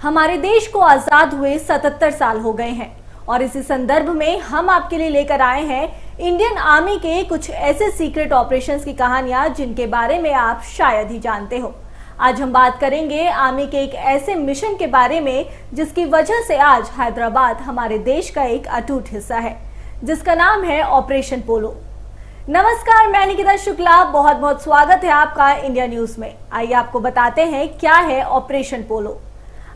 हमारे देश को आजाद हुए 77 साल हो गए हैं और इसी संदर्भ में हम आपके लिए लेकर आए हैं इंडियन आर्मी के कुछ ऐसे सीक्रेट ऑपरेशंस की कहानियां जिनके बारे में आप शायद ही जानते हो। आज हम बात करेंगे आर्मी के एक ऐसे मिशन के बारे में जिसकी वजह से आज हैदराबाद हमारे देश का एक अटूट हिस्सा है, जिसका नाम है ऑपरेशन पोलो। नमस्कार, मैं निकिता शुक्ला, बहुत बहुत स्वागत है आपका इंडिया न्यूज में। आइए आपको बताते हैं क्या है ऑपरेशन पोलो।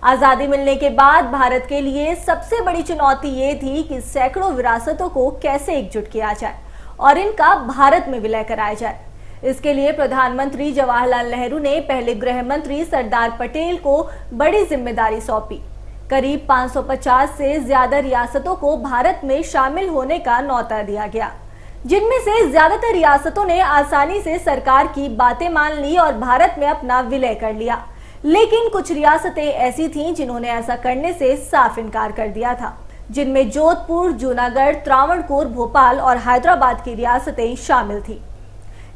आजादी मिलने के बाद भारत के लिए सबसे बड़ी चुनौती ये थी कि सैकड़ों विरासतों को कैसे एकजुट किया जाए और इनका भारत में विलय कराया जाए। इसके लिए प्रधानमंत्री जवाहरलाल नेहरू ने पहले गृह मंत्री सरदार पटेल को बड़ी जिम्मेदारी सौंपी। करीब 550 से ज्यादा रियासतों को भारत में शामिल होने का न्योता दिया गया, जिनमें से ज्यादातर रियासतों ने आसानी से सरकार की बातें मान ली और भारत में अपना विलय कर लिया। लेकिन कुछ रियासतें ऐसी थीं जिन्होंने ऐसा करने से साफ इनकार कर दिया था, जिनमें जोधपुर, जूनागढ़, त्रावणकोर, भोपाल और हैदराबाद की रियासतें शामिल थीं।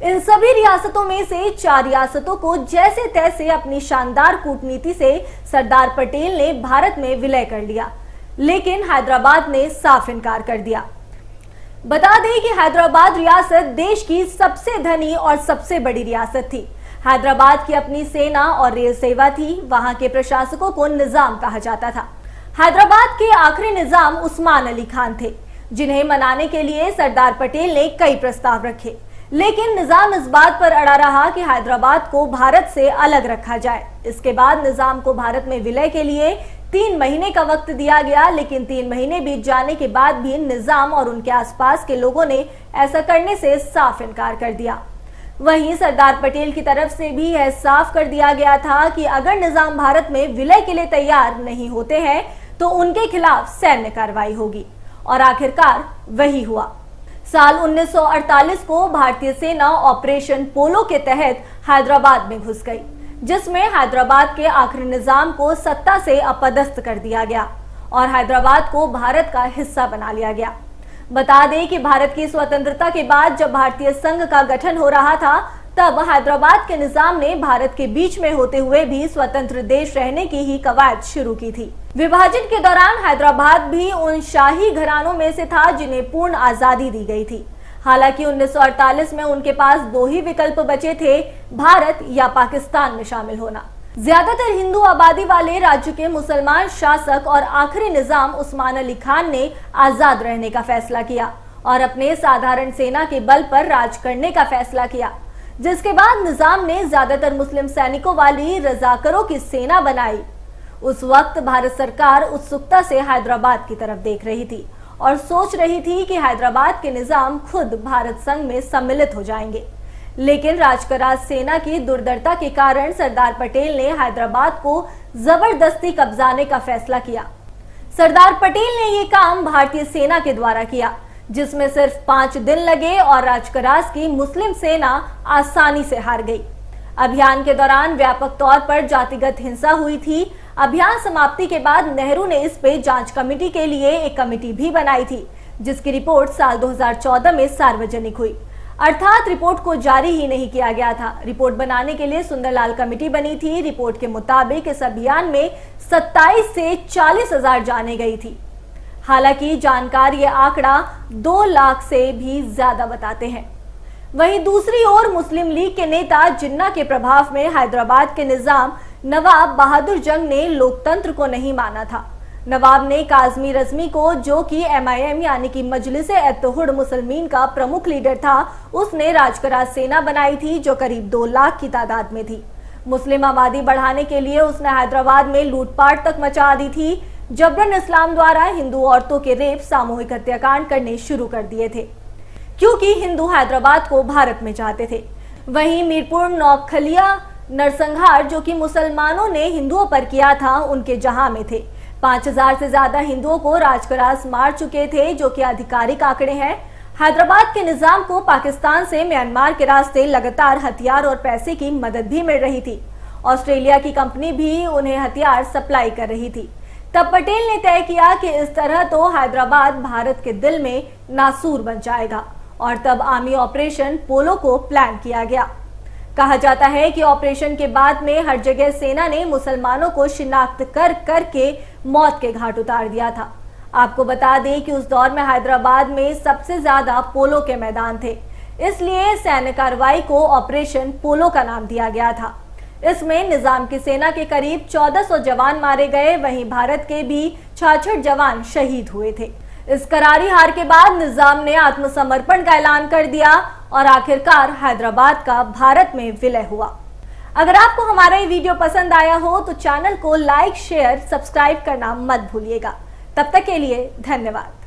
इन सभी रियासतों में से 4 रियासतों को जैसे तैसे अपनी शानदार कूटनीति से सरदार पटेल ने भारत में विलय कर लिया, लेकिन हैदराबाद ने साफ इनकार कर दिया। बता दें कि हैदराबाद रियासत देश की सबसे धनी और सबसे बड़ी रियासत थी। हैदराबाद की अपनी सेना और रेल सेवा थी। वहां के प्रशासकों को निजाम कहा जाता था। हैदराबाद के आखिरी निजाम उस्मान अली खान थे, जिन्हें मनाने के लिए सरदार पटेल ने कई प्रस्ताव रखे, लेकिन निजाम इस बात पर अड़ा रहा कि हैदराबाद को भारत से अलग रखा जाए। इसके बाद निजाम को भारत में विलय के लिए 3 महीने का वक्त दिया गया, लेकिन 3 महीने बीत जाने के बाद भी निजाम और उनके आसपास के लोगों ने ऐसा करने से साफ इनकार कर दिया। वहीं सरदार पटेल की तरफ से भी यह साफ कर दिया गया था कि अगर निजाम भारत में विलय के लिए तैयार नहीं होते हैं तो उनके खिलाफ सैन्य कार्रवाई होगी, और आखिरकार वही हुआ। साल 1948 को भारतीय सेना ऑपरेशन पोलो के तहत हैदराबाद में घुस गई, जिसमें हैदराबाद के आखिरी निजाम को सत्ता से अपदस्थ कर दिया गया और हैदराबाद को भारत का हिस्सा बना लिया गया। बता दें कि भारत की स्वतंत्रता के बाद जब भारतीय संघ का गठन हो रहा था, तब हैदराबाद के निजाम ने भारत के बीच में होते हुए भी स्वतंत्र देश रहने की ही कवायद शुरू की थी। विभाजन के दौरान हैदराबाद भी उन शाही घरानों में से था जिन्हें पूर्ण आजादी दी गई थी। हालांकि 1948 में उनके पास 2 ही विकल्प बचे थे, भारत या पाकिस्तान में शामिल होना। ज्यादातर हिंदू आबादी वाले राज्य के मुसलमान शासक और आखिरी निजाम उस्मान अली खान ने आजाद रहने का फैसला किया और अपने साधारण सेना के बल पर राज करने का फैसला किया, जिसके बाद निजाम ने ज्यादातर मुस्लिम सैनिकों वाली रजाकरों की सेना बनाई। उस वक्त भारत सरकार उत्सुकता से हैदराबाद की तरफ देख रही थी और सोच रही थी कि हैदराबाद के निजाम खुद भारत संघ में सम्मिलित हो जाएंगे, लेकिन राजकरार सेना की दुर्दरता के कारण सरदार पटेल ने हैदराबाद को जबरदस्ती कब्जाने का फैसला किया। सरदार पटेल ने ये काम भारतीय सेना के द्वारा किया, जिसमें सिर्फ 5 दिन लगे और राजकरार की मुस्लिम सेना आसानी से हार गई। अभियान के दौरान व्यापक तौर पर जातिगत हिंसा हुई थी। अभियान समाप्ति के बाद नेहरू ने इस पे जांच कमेटी के लिए एक कमेटी भी बनाई थी, जिसकी रिपोर्ट साल 2014 में सार्वजनिक हुई, अर्थात रिपोर्ट को जारी ही नहीं किया गया था। रिपोर्ट बनाने के लिए सुंदरलाल कमेटी बनी थी। रिपोर्ट के मुताबिक इस अभियान में 27 से 40 हजार जानें गई थी। हालांकि जानकार ये आंकड़ा 2 लाख से भी ज्यादा बताते हैं। वहीं दूसरी ओर मुस्लिम लीग के नेता जिन्ना के प्रभाव में हैदराबाद के निजाम नवाब बहादुर जंग ने लोकतंत्र को नहीं माना था। नवाब ने काज़मी रज़मी को, जो कि MIM यानी कि मजलिस-ए-इत्तेहाद मुसलमीन का प्रमुख लीडर था, उसने राजकरार सेना बनाई थी जो करीब 2 लाख की तादाद में थी। मुस्लिम आबादी बढ़ाने के लिए उसने हैदराबाद में लूटपाट तक मचा दी थी। जबरन इस्लाम द्वारा हिंदू औरतों के रेप, सामूहिक हत्याकांड करने शुरू कर दिए थे, क्योंकि हिंदू हैदराबाद को भारत में चाहते थे। वहीं मीरपुर, नौखलिया, नरसंहार जो कि मुसलमानों ने हिंदुओं पर किया था, उनके जहां में थे। 5000 से ज्यादा हिंदुओं को राजकरार मार चुके थे, जो कि आधिकारिक आंकड़े हैं। हैदराबाद के निजाम को पाकिस्तान से म्यांमार के रास्ते लगातार हथियार और पैसे की मदद भी मिल रही थी। ऑस्ट्रेलिया की कंपनी भी उन्हें हथियार सप्लाई कर रही थी। तब पटेल ने तय किया कि इस तरह तो हैदराबाद भारत के दिल में नासूर बन जाएगा, और तब आर्मी ऑपरेशन पोलो को प्लान किया गया। कहा जाता है कि ऑपरेशन के बाद में हर जगह सेना ने मुसलमानों को शिनाख्त कर करके मौत के घाट उतार दिया था। आपको बता दें कि उस दौर में हैदराबाद में सबसे ज्यादा पोलो के मैदान थे, इसलिए सैन्य कार्रवाई को ऑपरेशन पोलो का नाम दिया गया था। इसमें निजाम की सेना के करीब 1400 जवान मारे गए, वहीं भारत के भी 66 जवान शहीद हुए थे। इस करारी हार के बाद निजाम ने आत्मसमर्पण का ऐलान कर दिया और आखिरकार हैदराबाद का भारत में विलय हुआ। अगर आपको हमारा ये वीडियो पसंद आया हो तो चैनल को लाइक, शेयर, सब्सक्राइब करना मत भूलिएगा। तब तक के लिए धन्यवाद।